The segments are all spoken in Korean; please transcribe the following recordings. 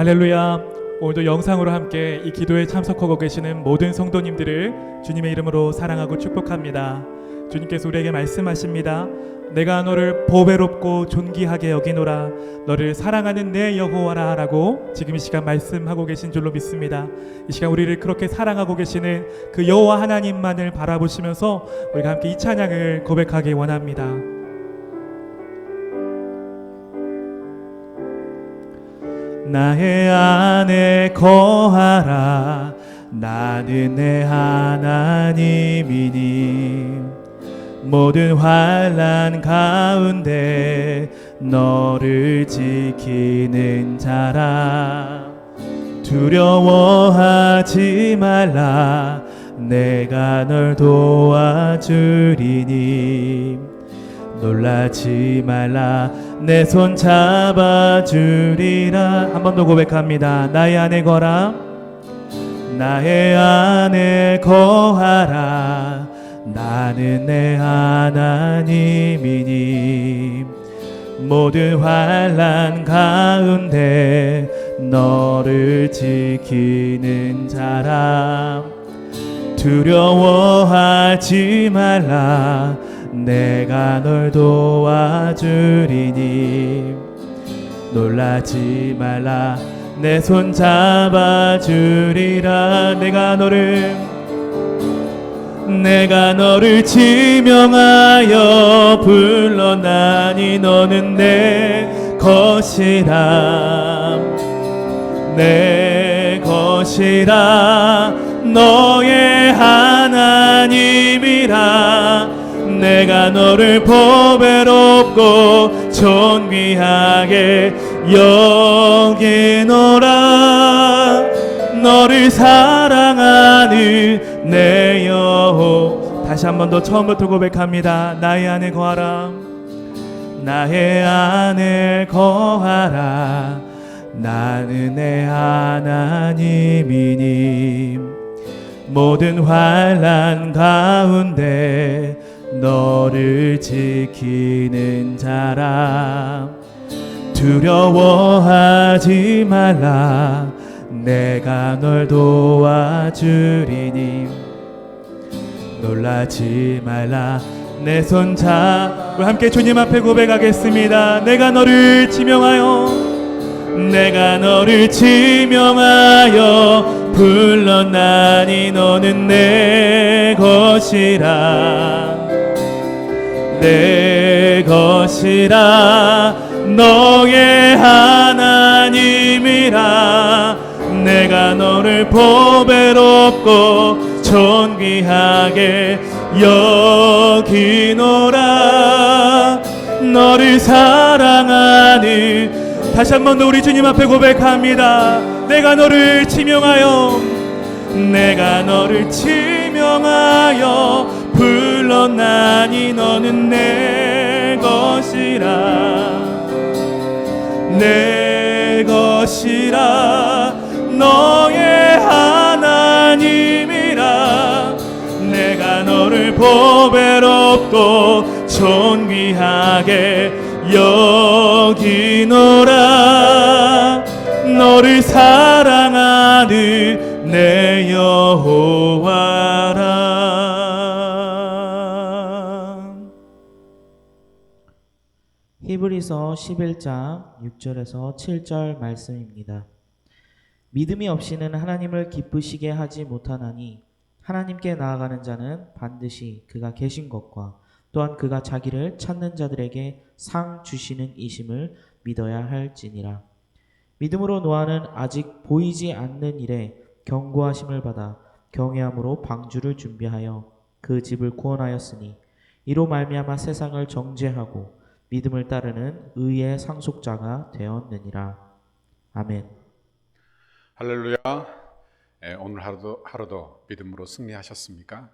할렐루야. 오늘도 영상으로 함께 이 기도에 참석하고 계시는 모든 성도님들을 주님의 이름으로 사랑하고 축복합니다. 주님께서 우리에게 말씀하십니다. 내가 너를 보배롭고 존귀하게 여기노라. 너를 사랑하는 내 여호와라 라고 지금 이 시간 말씀하고 계신 줄로 믿습니다. 이 시간 우리를 그렇게 사랑하고 계시는 그 여호와 하나님만을 바라보시면서 우리가 함께 이 찬양을 고백하기 원합니다. 나의 안에 거하라. 나는 내 하나님이니 모든 환난 가운데 너를 지키는 자라. 두려워하지 말라. 내가 널 도와주리니 놀라지 말라. 내 손 잡아주리라. 한 번 더 고백합니다. 나의 안에 거라. 나의 안에 거하라. 나는 내 하나님이니 모든 환난 가운데 너를 지키는 자라. 두려워하지 말라. 내가 널 도와주리니 놀라지 말라. 내 손 잡아주리라. 내가 너를 지명하여 불러나니 너는 내 것이라. 내 것이라. 너의 하나님이라. 내가 너를 보배롭고 존귀하게 여기노라. 너를 사랑하는 내 여호. 다시 한 번 더 처음부터 고백합니다. 나의 안에 거하라. 나의 안에 거하라. 나는 내 하나님이니 모든 환난 가운데 너를 지키는 자라. 두려워하지 말라. 내가 널 도와주리니 놀라지 말라. 내 손 잡고 함께 주님 앞에 고백하겠습니다. 내가 너를 지명하여 불러나니 너는 내 것이라. 내 것이라. 너의 하나님이라. 내가 너를 보배롭고 존귀하게 여기노라. 너를 사랑하는. 다시 한 번 더 우리 주님 앞에 고백합니다. 내가 너를 지명하여 불러나니 너는 내 것이라. 내 것이라. 너의 하나님이라. 내가 너를 보배롭고 존귀하게 여기노라. 너를 사랑하는 내 여호와라. 히브리서 11장 6절에서 7절 말씀입니다. 믿음이 없이는 하나님을 기쁘시게 하지 못하나니 하나님께 나아가는 자는 반드시 그가 계신 것과 또한 그가 자기를 찾는 자들에게 상 주시는 이심을 믿어야 할지니라. 믿음으로 노아는 아직 보이지 않는 일에 경고하심을 받아 경외함으로 방주를 준비하여 그 집을 구원하였으니 이로 말미암아 세상을 정죄하고 믿음을 따르는 의의 상속자가 되었느니라. 아멘. 할렐루야. 오늘 하루도 믿음으로 승리하셨습니까?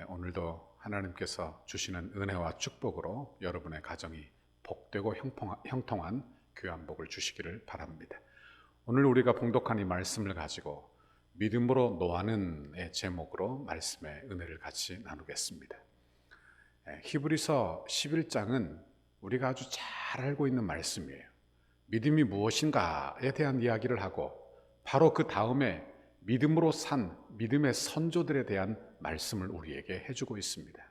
오늘도 하나님께서 주시는 은혜와 축복으로 여러분의 가정이 복되고 형통한 교회복을 주시기를 바랍니다. 오늘 우리가 봉독한 이 말씀을 가지고 믿음으로 노하는 제목으로 말씀의 은혜를 같이 나누겠습니다. 히브리서 11장은 우리가 아주 잘 알고 있는 말씀이에요. 믿음이 무엇인가에 대한 이야기를 하고 바로 그 다음에 믿음으로 산 믿음의 선조들에 대한 말씀을 우리에게 해주고 있습니다.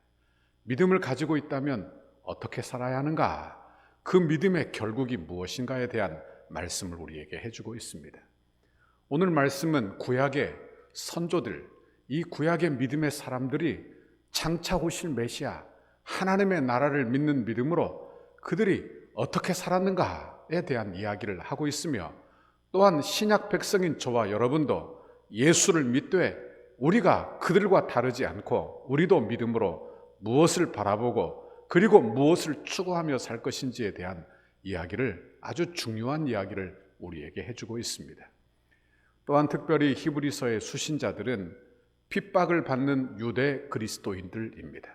믿음을 가지고 있다면 어떻게 살아야 하는가? 그 믿음의 결국이 무엇인가에 대한 말씀을 우리에게 해주고 있습니다. 오늘 말씀은 구약의 선조들, 이 구약의 믿음의 사람들이 장차 오실 메시아, 하나님의 나라를 믿는 믿음으로 그들이 어떻게 살았는가에 대한 이야기를 하고 있으며, 또한 신약 백성인 저와 여러분도 예수를 믿되 우리가 그들과 다르지 않고 우리도 믿음으로 무엇을 바라보고 그리고 무엇을 추구하며 살 것인지에 대한 이야기를, 아주 중요한 이야기를 우리에게 해주고 있습니다. 또한 특별히 히브리서의 수신자들은 핍박을 받는 유대 그리스도인들입니다.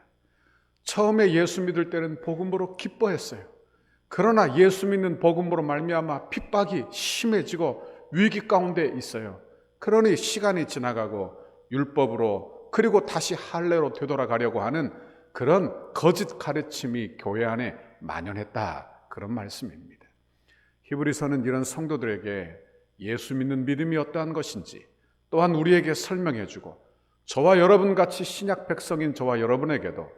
처음에 예수 믿을 때는 복음으로 기뻐했어요. 그러나 예수 믿는 복음으로 말미암아 핍박이 심해지고 위기 가운데 있어요. 그러니 시간이 지나가고 율법으로 그리고 다시 할례로 되돌아가려고 하는 그런 거짓 가르침이 교회 안에 만연했다, 그런 말씀입니다. 히브리서는 이런 성도들에게 예수 믿는 믿음이 어떠한 것인지 또한 우리에게 설명해주고, 저와 여러분같이 신약 백성인 저와 여러분에게도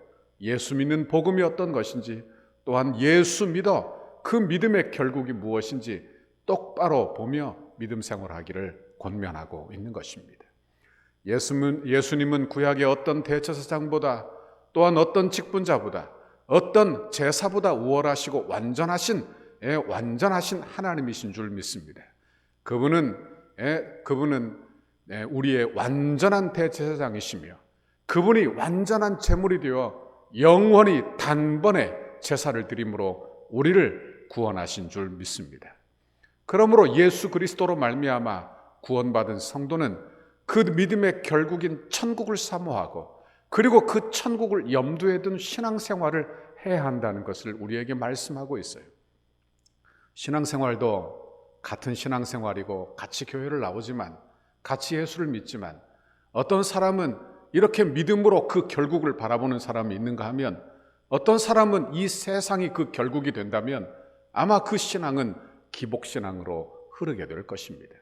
예수 믿는 복음이 어떤 것인지, 또한 예수 믿어 그 믿음의 결국이 무엇인지 똑바로 보며 믿음 생활하기를 권면하고 있는 것입니다. 예수님은 구약의 어떤 대제사장보다, 또한 어떤 직분자보다, 어떤 제사보다 우월하시고 완전하신 하나님이신 줄 믿습니다. 그분은 우리의 완전한 대제사장이시며, 그분이 완전한 제물이 되어 영원히 단번에 제사를 드림으로 우리를 구원하신 줄 믿습니다. 그러므로 예수 그리스도로 말미암아 구원받은 성도는 그 믿음의 결국인 천국을 사모하고 그리고 그 천국을 염두에 둔 신앙생활을 해야 한다는 것을 우리에게 말씀하고 있어요. 신앙생활도 같은 신앙생활이고 같이 교회를 나오지만, 같이 예수를 믿지만, 어떤 사람은 이렇게 믿음으로 그 결국을 바라보는 사람이 있는가 하면, 어떤 사람은 이 세상이 그 결국이 된다면 아마 그 신앙은 기복신앙으로 흐르게 될 것입니다.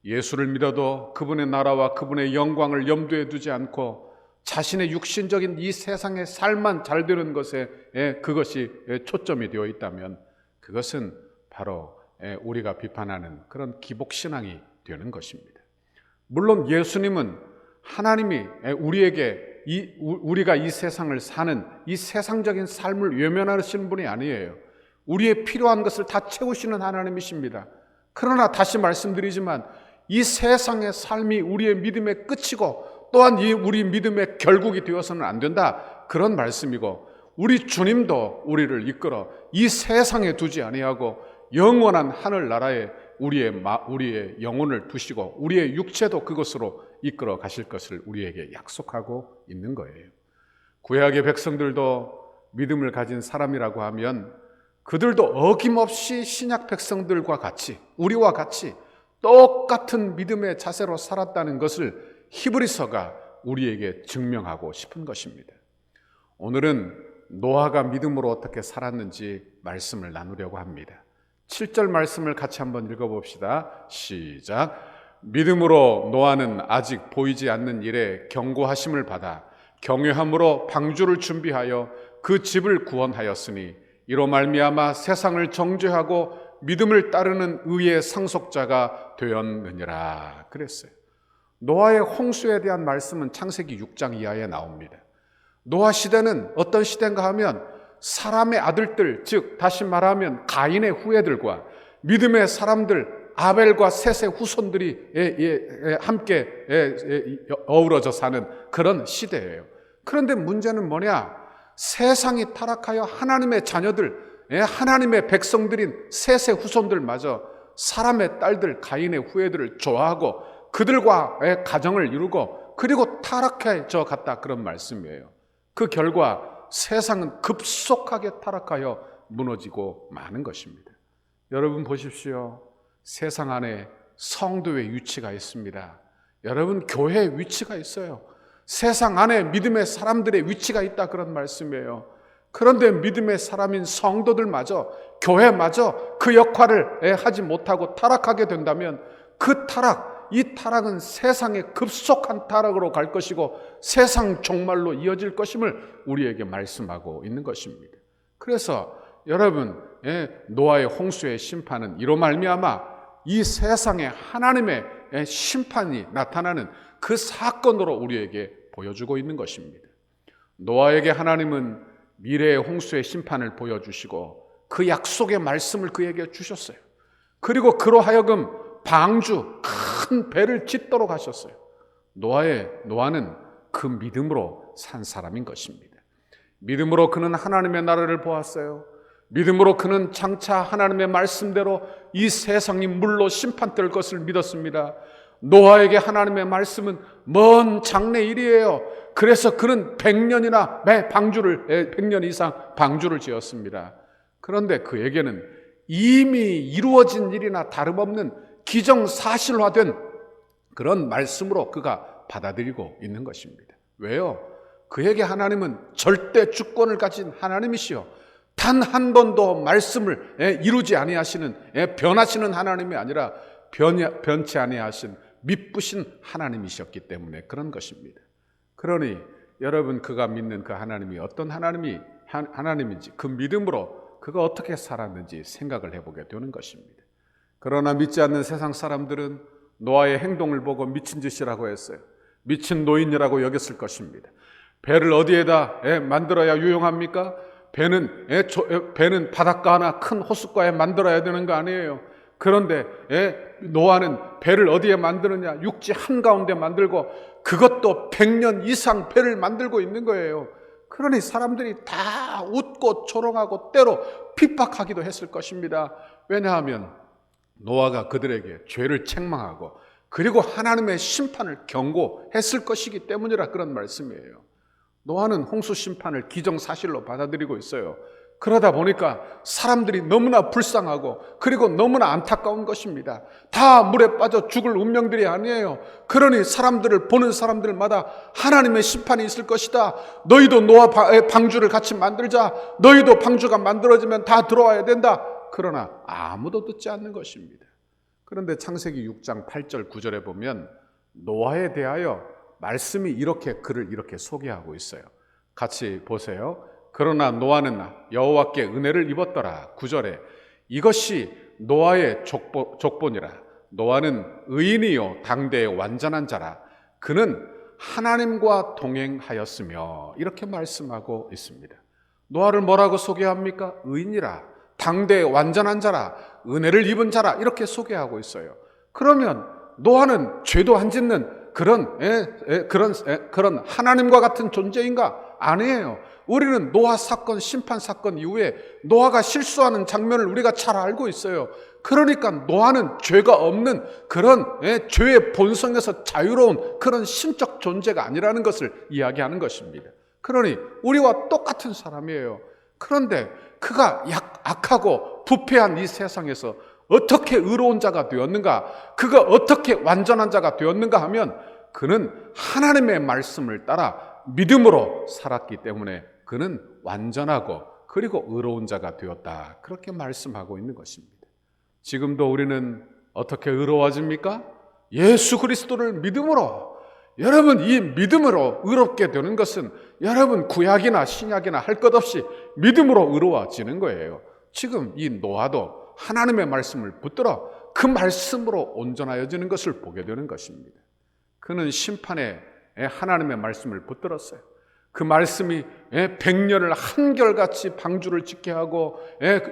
예수를 믿어도 그분의 나라와 그분의 영광을 염두에 두지 않고 자신의 육신적인 이 세상의 삶만 잘 되는 것에 그것이 초점이 되어 있다면, 그것은 바로 우리가 비판하는 그런 기복신앙이 되는 것입니다. 물론 예수님은 하나님이 우리가 이 세상을 사는 이 세상적인 삶을 외면하시는 분이 아니에요. 우리의 필요한 것을 다 채우시는 하나님이십니다. 그러나 다시 말씀드리지만 이 세상의 삶이 우리의 믿음의 끝이고 또한 우리 믿음의 결국이 되어서는 안 된다, 그런 말씀이고, 우리 주님도 우리를 이끌어 이 세상에 두지 아니하고 영원한 하늘나라에 우리의 영혼을 두시고 우리의 육체도 그것으로 이끌어 가실 것을 우리에게 약속하고 있는 거예요. 구약의 백성들도 믿음을 가진 사람이라고 하면 그들도 어김없이 신약 백성들과 같이, 우리와 같이 똑같은 믿음의 자세로 살았다는 것을 히브리서가 우리에게 증명하고 싶은 것입니다. 오늘은 노아가 믿음으로 어떻게 살았는지 말씀을 나누려고 합니다. 7절 말씀을 같이 한번 읽어봅시다. 시작. 믿음으로 노아는 아직 보이지 않는 일에 경고하심을 받아 경외함으로 방주를 준비하여 그 집을 구원하였으니 이로 말미암아 세상을 정죄하고 믿음을 따르는 의의 상속자가 되었느니라 그랬어요. 노아의 홍수에 대한 말씀은 창세기 6장 이하에 나옵니다. 노아 시대는 어떤 시대인가 하면 사람의 아들들, 즉 다시 말하면 가인의 후예들과 믿음의 사람들 아벨과 셋의 후손들이 함께 어우러져 사는 그런 시대예요. 그런데 문제는 뭐냐? 세상이 타락하여 하나님의 자녀들, 하나님의 백성들인 셋의 후손들마저 사람의 딸들 가인의 후예들을 좋아하고 그들과 가정을 이루고 그리고 타락해져 갔다, 그런 말씀이에요. 그 결과 세상은 급속하게 타락하여 무너지고 마는 것입니다. 여러분 보십시오. 세상 안에 성도의 위치가 있습니다. 여러분 교회의 위치가 있어요. 세상 안에 믿음의 사람들의 위치가 있다, 그런 말씀이에요. 그런데 믿음의 사람인 성도들마저, 교회마저 그 역할을 하지 못하고 타락하게 된다면 그 타락, 이 타락은 세상의 급속한 타락으로 갈 것이고 세상 종말로 이어질 것임을 우리에게 말씀하고 있는 것입니다. 그래서 여러분, 노아의 홍수의 심판은 이로 말미암아 이 세상에 하나님의 심판이 나타나는 그 사건으로 우리에게 보여주고 있는 것입니다. 노아에게 하나님은 미래의 홍수의 심판을 보여주시고 그 약속의 말씀을 그에게 주셨어요. 그리고 그로 하여금 방주, 큰 배를 짓도록 하셨어요. 노아는 그 믿음으로 산 사람인 것입니다. 믿음으로 그는 하나님의 나라를 보았어요. 믿음으로 그는 장차 하나님의 말씀대로 이 세상이 물로 심판될 것을 믿었습니다. 노아에게 하나님의 말씀은 먼 장래 일이에요. 그래서 그는 100년 이상 방주를 지었습니다. 그런데 그에게는 이미 이루어진 일이나 다름없는 기정사실화된 그런 말씀으로 그가 받아들이고 있는 것입니다. 왜요? 그에게 하나님은 절대 주권을 가진 하나님이시요, 단 한 번도 말씀을 이루지 아니하시는, 변하시는 하나님이 아니라 변치 아니하신 미쁘신 하나님이셨기 때문에 그런 것입니다. 그러니 여러분, 그가 믿는 그 하나님이 어떤 하나님인지 그 믿음으로 그가 어떻게 살았는지 생각을 해보게 되는 것입니다. 그러나 믿지 않는 세상 사람들은 노아의 행동을 보고 미친 짓이라고 했어요. 미친 노인이라고 여겼을 것입니다. 배를 어디에다 만들어야 유용합니까? 배는 바닷가 하나 큰 호숫가에 만들어야 되는 거 아니에요. 그런데 노아는 배를 어디에 만드느냐? 육지 한가운데 만들고 그것도 100년 이상 배를 만들고 있는 거예요. 그러니 사람들이 다 웃고 조롱하고 때로 핍박하기도 했을 것입니다. 왜냐하면 노아가 그들에게 죄를 책망하고 그리고 하나님의 심판을 경고했을 것이기 때문이라 그런 말씀이에요. 노아는 홍수 심판을 기정사실로 받아들이고 있어요. 그러다 보니까 사람들이 너무나 불쌍하고 그리고 너무나 안타까운 것입니다. 다 물에 빠져 죽을 운명들이 아니에요. 그러니 사람들을 보는 사람들마다 하나님의 심판이 있을 것이다. 너희도 노아 방주를 같이 만들자. 너희도 방주가 만들어지면 다 들어와야 된다. 그러나 아무도 듣지 않는 것입니다. 그런데 창세기 6장 8절 9절에 보면 노아에 대하여 말씀이 그를 이렇게 소개하고 있어요. 같이 보세요. 그러나 노아는 여호와께 은혜를 입었더라. 9절에 이것이 노아의 족본이라. 노아는 의인이요 당대의 완전한 자라. 그는 하나님과 동행하였으며, 이렇게 말씀하고 있습니다. 노아를 뭐라고 소개합니까? 의인이라, 당대의 완전한 자라, 은혜를 입은 자라, 이렇게 소개하고 있어요. 그러면 노아는 죄도 안 짓는 그런 하나님과 같은 존재인가? 아니에요. 우리는 노아 사건, 심판 사건 이후에 노아가 실수하는 장면을 우리가 잘 알고 있어요. 그러니까 노아는 죄가 없는 그런 죄의 본성에서 자유로운 그런 신적 존재가 아니라는 것을 이야기하는 것입니다. 그러니 우리와 똑같은 사람이에요. 그런데 그가 악하고 부패한 이 세상에서 어떻게 의로운 자가 되었는가? 그가 어떻게 완전한 자가 되었는가 하면 그는 하나님의 말씀을 따라 믿음으로 살았기 때문에 그는 완전하고 그리고 의로운 자가 되었다. 그렇게 말씀하고 있는 것입니다. 지금도 우리는 어떻게 의로워집니까? 예수 그리스도를 믿음으로. 여러분, 이 믿음으로 의롭게 되는 것은 여러분 구약이나 신약이나 할 것 없이 믿음으로 의로워지는 거예요. 지금 이 노아도 하나님의 말씀을 붙들어 그 말씀으로 온전하여지는 것을 보게 되는 것입니다. 그는 심판에 하나님의 말씀을 붙들었어요. 그 말씀이 100년을 한결같이 방주를 짓게 하고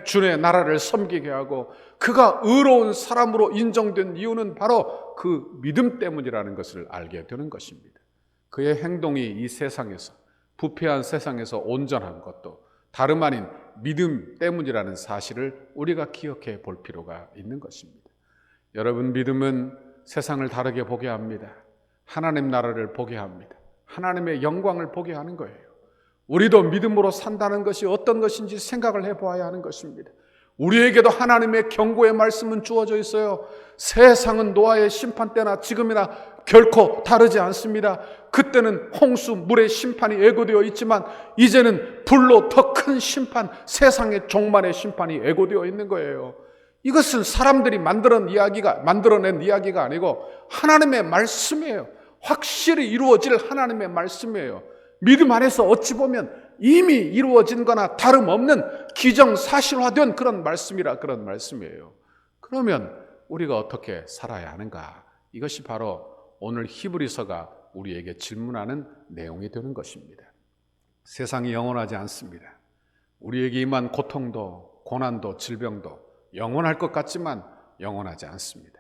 주의 나라를 섬기게 하고 그가 의로운 사람으로 인정된 이유는 바로 그 믿음 때문이라는 것을 알게 되는 것입니다. 그의 행동이 이 세상에서, 부패한 세상에서 온전한 것도 다름 아닌 믿음 때문이라는 사실을 우리가 기억해 볼 필요가 있는 것입니다. 여러분, 믿음은 세상을 다르게 보게 합니다. 하나님 나라를 보게 합니다. 하나님의 영광을 보게 하는 거예요. 우리도 믿음으로 산다는 것이 어떤 것인지 생각을 해보아야 하는 것입니다. 우리에게도 하나님의 경고의 말씀은 주어져 있어요. 세상은 노아의 심판 때나 지금이나 결코 다르지 않습니다. 그때는 홍수 물의 심판이 예고되어 있지만 이제는 불로 더 큰 심판, 세상의 종말의 심판이 예고되어 있는 거예요. 이것은 사람들이 만들어낸 이야기가 아니고 하나님의 말씀이에요. 확실히 이루어질 하나님의 말씀이에요. 믿음 안에서 어찌 보면 이미 이루어진 거나 다름없는 기정사실화된 그런 말씀이에요. 그러면 우리가 어떻게 살아야 하는가? 이것이 바로 오늘 히브리서가 우리에게 질문하는 내용이 되는 것입니다. 세상이 영원하지 않습니다. 우리에게 임한 고통도 고난도 질병도 영원할 것 같지만 영원하지 않습니다.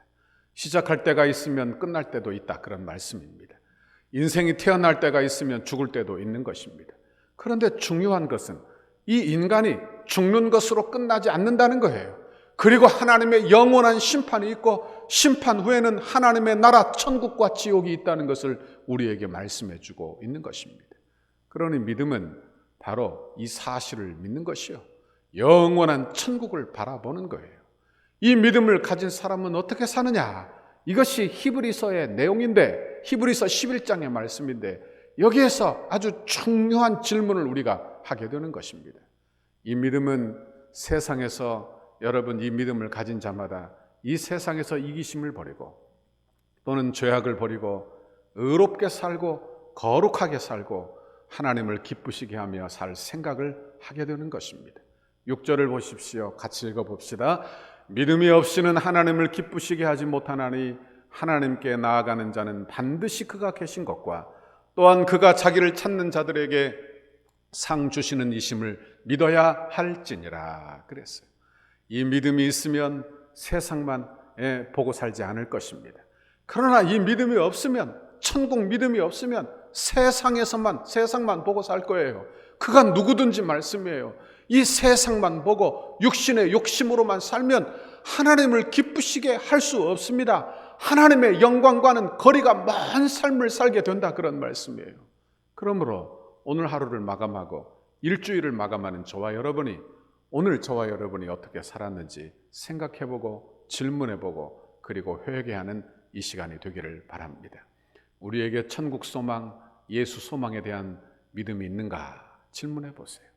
시작할 때가 있으면 끝날 때도 있다, 그런 말씀입니다. 인생이 태어날 때가 있으면 죽을 때도 있는 것입니다. 그런데 중요한 것은 이 인간이 죽는 것으로 끝나지 않는다는 거예요. 그리고 하나님의 영원한 심판이 있고 심판 후에는 하나님의 나라 천국과 지옥이 있다는 것을 우리에게 말씀해 주고 있는 것입니다. 그러니 믿음은 바로 이 사실을 믿는 것이요, 영원한 천국을 바라보는 거예요. 이 믿음을 가진 사람은 어떻게 사느냐? 이것이 히브리서의 내용인데, 히브리서 11장의 말씀인데 여기에서 아주 중요한 질문을 우리가 하게 되는 것입니다. 이 믿음은 세상에서, 여러분 이 믿음을 가진 자마다 이 세상에서 이기심을 버리고 또는 죄악을 버리고 의롭게 살고 거룩하게 살고 하나님을 기쁘시게 하며 살 생각을 하게 되는 것입니다. 6절을 보십시오. 같이 읽어봅시다. 믿음이 없이는 하나님을 기쁘시게 하지 못하나니 하나님께 나아가는 자는 반드시 그가 계신 것과 또한 그가 자기를 찾는 자들에게 상 주시는 이심을 믿어야 할지니라 그랬어요. 이 믿음이 있으면 세상만 보고 살지 않을 것입니다. 그러나 이 믿음이 없으면, 천국 믿음이 없으면 세상만 보고 살 거예요. 그가 누구든지 말씀이에요. 이 세상만 보고 육신의 욕심으로만 살면 하나님을 기쁘시게 할 수 없습니다. 하나님의 영광과는 거리가 먼 삶을 살게 된다, 그런 말씀이에요. 그러므로 오늘 하루를 마감하고 일주일을 마감하는 저와 여러분이, 오늘 저와 여러분이 어떻게 살았는지 생각해보고 질문해보고 그리고 회개하는 이 시간이 되기를 바랍니다. 우리에게 천국 소망, 예수 소망에 대한 믿음이 있는가 질문해보세요.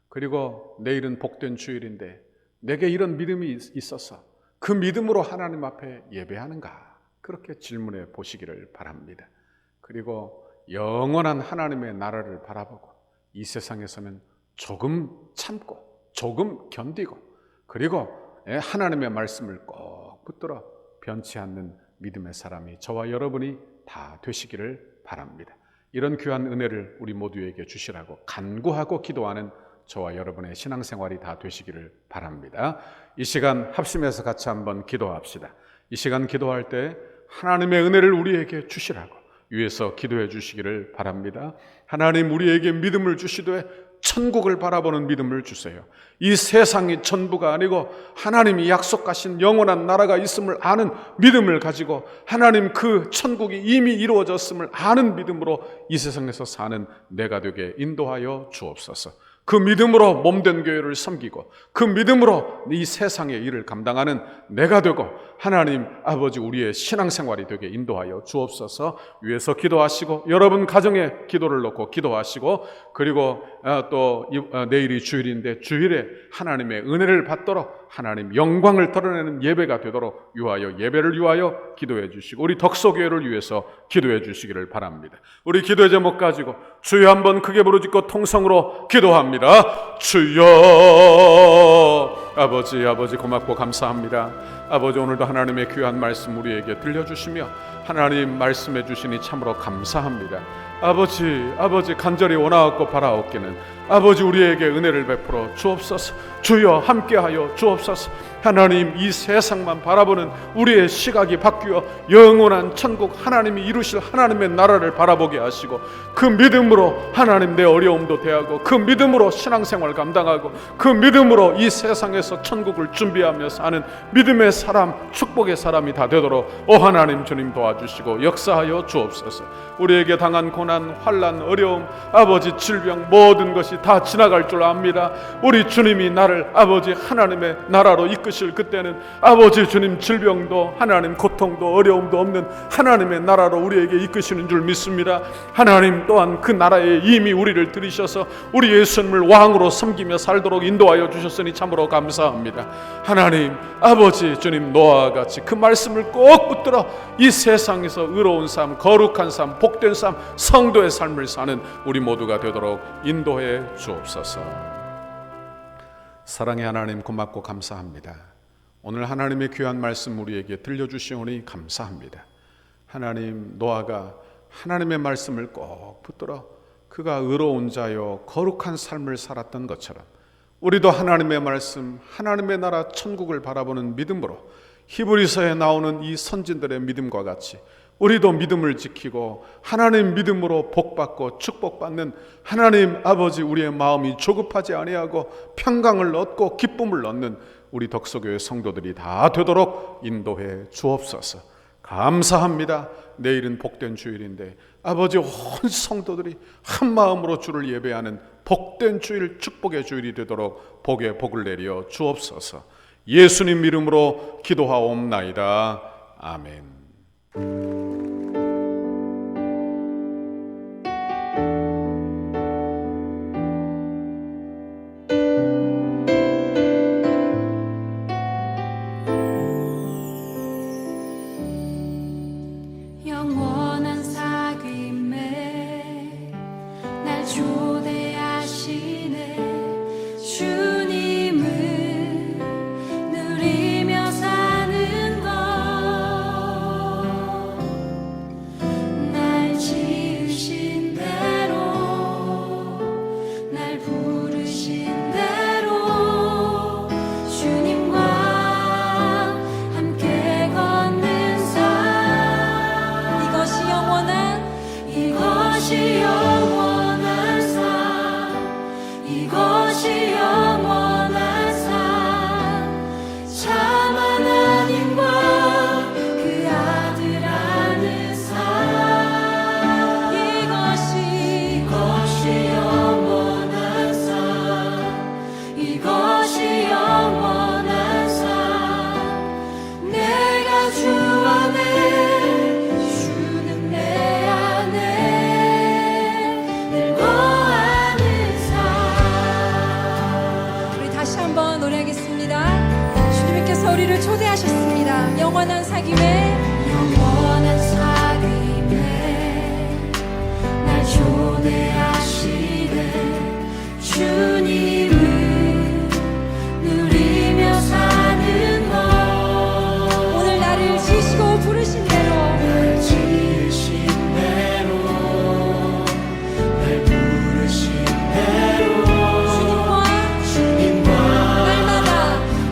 그리고 내일은 복된 주일인데 내게 이런 믿음이 있어서 그 믿음으로 하나님 앞에 예배하는가, 그렇게 질문해 보시기를 바랍니다. 그리고 영원한 하나님의 나라를 바라보고 이 세상에서는 조금 참고 조금 견디고 그리고 하나님의 말씀을 꼭 붙들어 변치 않는 믿음의 사람이 저와 여러분이 다 되시기를 바랍니다. 이런 귀한 은혜를 우리 모두에게 주시라고 간구하고 기도하는 저와 여러분의 신앙생활이 다 되시기를 바랍니다. 이 시간 합심해서 같이 한번 기도합시다. 이 시간 기도할 때 하나님의 은혜를 우리에게 주시라고 위에서 기도해 주시기를 바랍니다. 하나님, 우리에게 믿음을 주시되 천국을 바라보는 믿음을 주세요. 이 세상이 전부가 아니고 하나님이 약속하신 영원한 나라가 있음을 아는 믿음을 가지고 하나님 그 천국이 이미 이루어졌음을 아는 믿음으로 이 세상에서 사는 내가 되게 인도하여 주옵소서. 그 믿음으로 몸된 교회를 섬기고 그 믿음으로 이 세상의 일을 감당하는 내가 되고 하나님 아버지 우리의 신앙생활이 되게 인도하여 주옵소서. 위에서 기도하시고 여러분 가정에 기도를 놓고 기도하시고 그리고 또 내일이 주일인데 주일에 하나님의 은혜를 받도록 하나님 영광을 드러내는 예배가 되도록 예배를 위하여 기도해 주시고 우리 덕소교회를 위해서 기도해 주시기를 바랍니다. 우리 기도의 제목 가지고 주여 한번 크게 부르짖고 통성으로 기도합니다. 주여. 아버지 고맙고 감사합니다. 아버지 오늘도 하나님의 귀한 말씀 우리에게 들려주시며 하나님 말씀해 주시니 참으로 감사합니다. 아버지 간절히 원하옵고 바라옵기는 아버지 우리에게 은혜를 베풀어 주옵소서. 주여 함께하여 주옵소서. 하나님 이 세상만 바라보는 우리의 시각이 바뀌어 영원한 천국 하나님이 이루실 하나님의 나라를 바라보게 하시고 그 믿음으로 하나님 내 어려움도 대하고 그 믿음으로 신앙생활 감당하고 그 믿음으로 이 세상에서 천국을 준비하며 사는 믿음의 사람, 축복의 사람이 다 되도록 하나님 주님 도와주시고 역사하여 주옵소서. 우리에게 당한 고난, 환난, 어려움, 아버지 질병 모든 것이 것들 다 지나갈 줄 압니다. 우리 주님이 나를 아버지 하나님의 나라로 이끄실 그때는 아버지 주님 질병도 하나님 고통도 어려움도 없는 하나님의 나라로 우리에게 이끄시는 줄 믿습니다. 하나님 또한 그 나라에 이미 우리를 들이셔서 우리 예수님을 왕으로 섬기며 살도록 인도하여 주셨으니 참으로 감사합니다. 하나님 아버지 주님 노아와 같이 그 말씀을 꼭 붙들어 이 세상에서 의로운 삶, 거룩한 삶, 복된 삶, 성도의 삶을 사는 우리 모두가 되도록 인도해 주옵소서. 사랑의 하나님 고맙고 감사합니다. 오늘 하나님의 귀한 말씀 우리에게 들려주시오니 감사합니다. 하나님 노아가 하나님의 말씀을 꼭 붙들어 그가 의로운 자요 거룩한 삶을 살았던 것처럼 우리도 하나님의 말씀, 하나님의 나라 천국을 바라보는 믿음으로 히브리서에 나오는 이 선진들의 믿음과 같이 우리도 믿음을 지키고 하나님 믿음으로 복받고 축복받는 하나님 아버지 우리의 마음이 조급하지 아니하고 평강을 얻고 기쁨을 얻는 우리 덕소교회 성도들이 다 되도록 인도해 주옵소서. 감사합니다. 내일은 복된 주일인데 아버지 온 성도들이 한 마음으로 주를 예배하는 복된 주일, 축복의 주일이 되도록 복에 복을 내려 주옵소서. 예수님 이름으로 기도하옵나이다. 아멘. 영원한 사귐에 날 초대하시네. 주님을 누리며 사는 것, 날 지으신 대로, 날 부르신 대로 주님과 함께 걷는 삶, 이것이 영원한 삶, 이것이 영원한 삶, 참 하나님과 그 아들 아는 삶, 이것이 영원한 삶, 이것이 영원한 삶, 내가 주 안에 주는 내 안에 늘 거하는 삶. 우리 다시 한번 노래하겠습니다. 주님께서 우리를 초대하셨습니다. 영원한 사귐에 날 초대하시네. 주님을 누리며 사는 것, 오늘 나를 지으시고 부르신 대로, 날 부르신 대로 주님과 날마다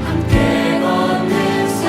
함께 걷는 삶,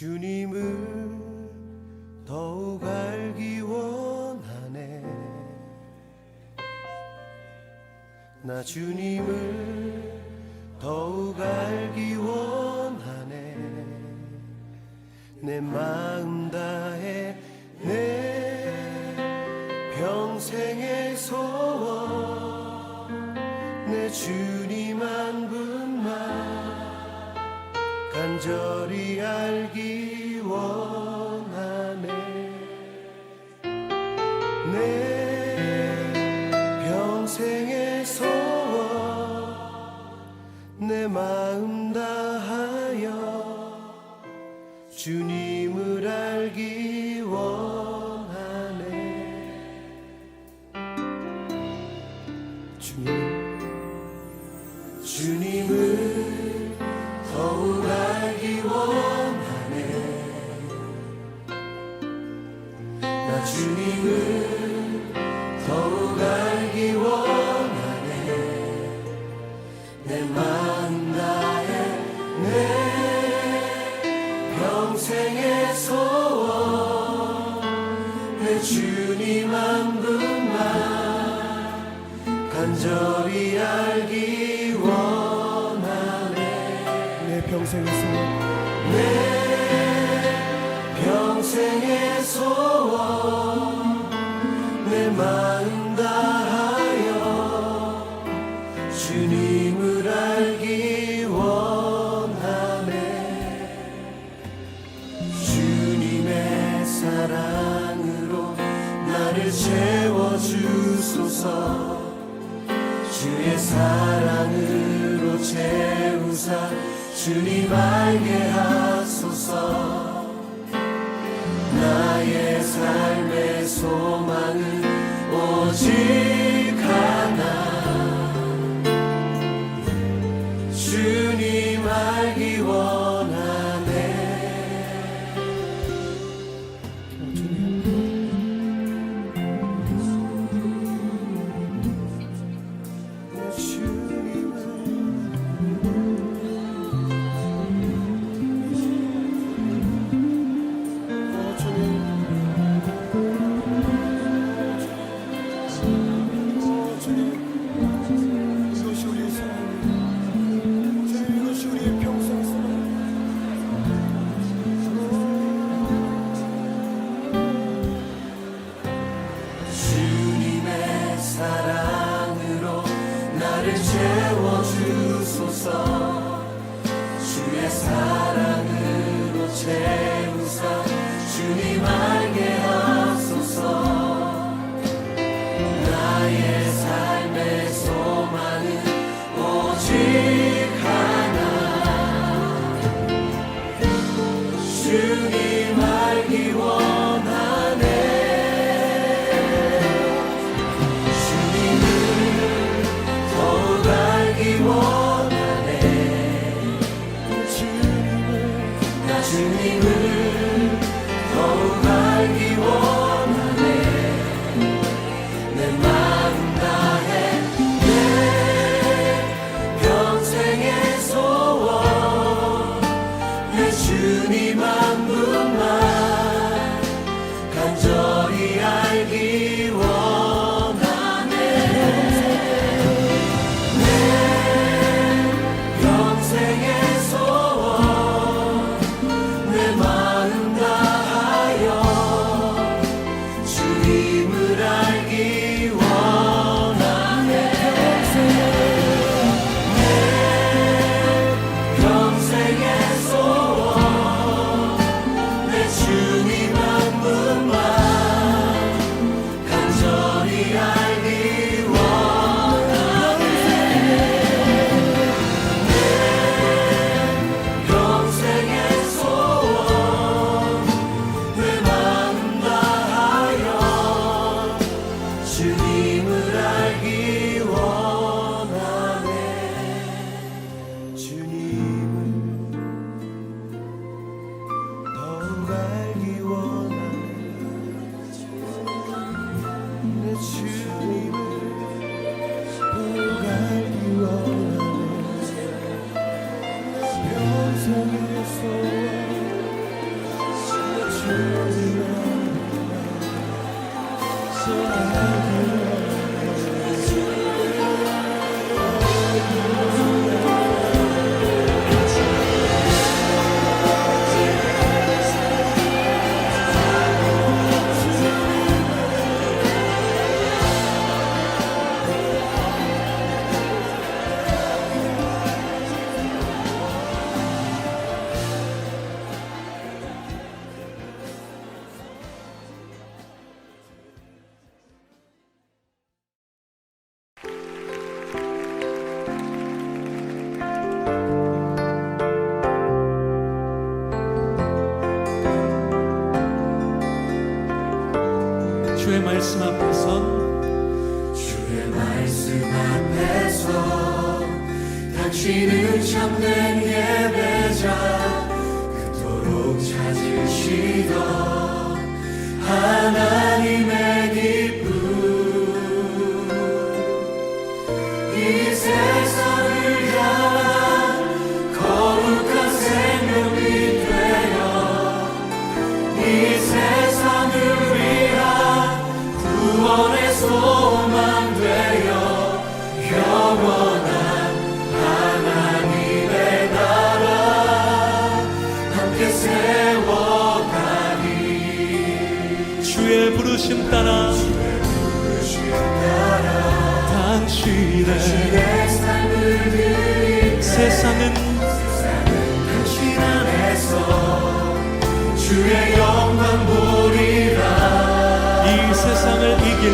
주님을 더욱 알기 원하네. 나 주님을 더욱 알기 원하네. 내 마음 다해 내 평생의 소원 내 주님 한 분만 간절히 알기 원하네. 내 평생의 소원 내 마음 다하여 주님을 알기 원하네. 주님을 더욱 알기 원하네. 나 주님을 더욱 알기 원하네. 내 마음 다해 내 평생의 소원 내 주님 한 분만 간절히 알기 원하네. 내 평생의 소원 내 평생의 소원 내 마음 다하여 주님을 알기 원하네. 주님의 사랑으로 나를 채워주소서. 주의 사랑으로 채우사 주님 알게 하소서. 나의 삶의 소망은 오직 하나 주님 알기 원하네. 주님의 사랑으로 나를 채워주소서. 주의 사랑으로 채우사 주님 알게 하소서. 나의 삶의 소망은 오직 하나 주님 알기 원하네. 주님을 더욱 알기 원하네. 내 마음 다해 내 평생의 소원 내 주님 한 분만 간절히 알기 원하네. 내 평생의 소원 내 마음 다하여 주님을 알기 원하네. 내 평생의 소원 내 주님 한 분만 간절히 알기 원하네. 내 평생의 소원 내 마음 다하여 주님을 알기 원하네. 주님을 더욱 알기 원하네. 내 주 주의 말씀 앞에서 주의 말씀 앞에서 당신은 참된 예배자 그토록 찾으시던 하나님의 기쁨 이 세상을 향한 거룩한 생명이 되어 이 세상을 위한 구원의 소망 되어 영원한 하나님의 나라 함께 세워가니 주의 부르심 따라 당신의 삶을 드릴 세상은 당신 안에서 주의 영광 보리라 이 세상을 이길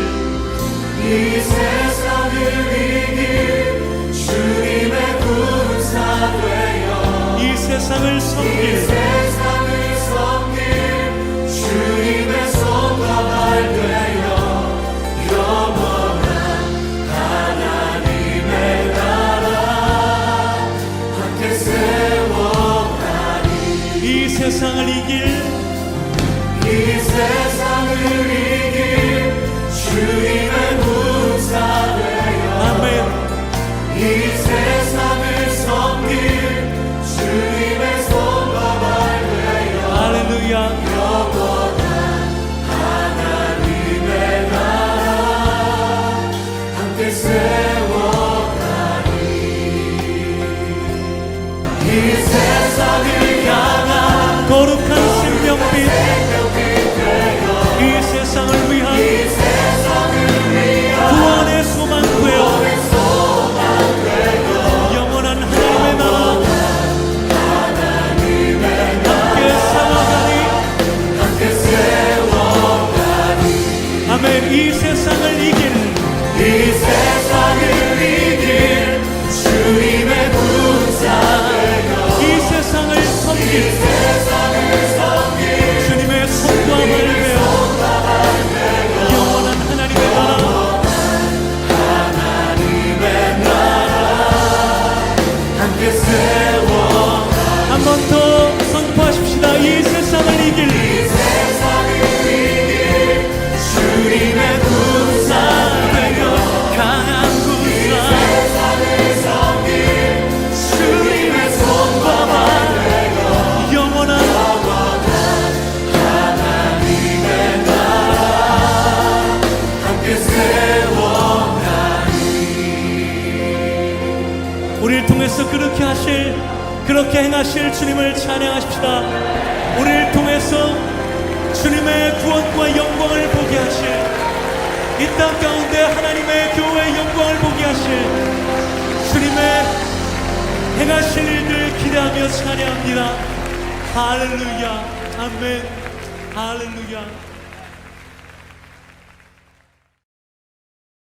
이 세상을 이길 주님의 군사 되어 이 세상을 이 섬길 세상을 섬길 주님의 손과 발 되어 영원한 하나님의 나라 함께 세워가니 이 세상을 이길 이 세상을 이길 주님의 군사 되어 아멘. 이 세상을 섬길 주님의 손과 발 되어 할렐루야. 영원한 하나님의 나라 함께 세워가니 이 세상을 향한 거룩한 생명빛 이 세상을 위한 이 세상을 위한 구원의 소망 되어 영원한 하나님의 나라 함께 살아가니 함께 세워가니 아멘. 이 세상을 이길 이 세상을 이길 주님의 군사 되어 이 세상을 이 섬길 세상을 섬길 주님의 손과 발되어 영원한 하나님의 나라 하나님의 나라 함께 세워 한 번 더 선포하십시다. 이 세상을 이길 이 세상을 이길 주님의 군사 되어 강한 군사 세상을 섬길 주님의 손과 발 되어 영원한 하나님의 나라 함께 세워가니 우리를 통해서 그렇게 행하실 주님을 찬양하십시다. 우리를 통해서 주님의 구원과 영광을 보게 하실 이 땅 가운데 하나님의 교회의 영광을 보게 하실 주님의 행하실 일들 기대하며 찬양합니다. 할렐루야. 아멘. 할렐루야.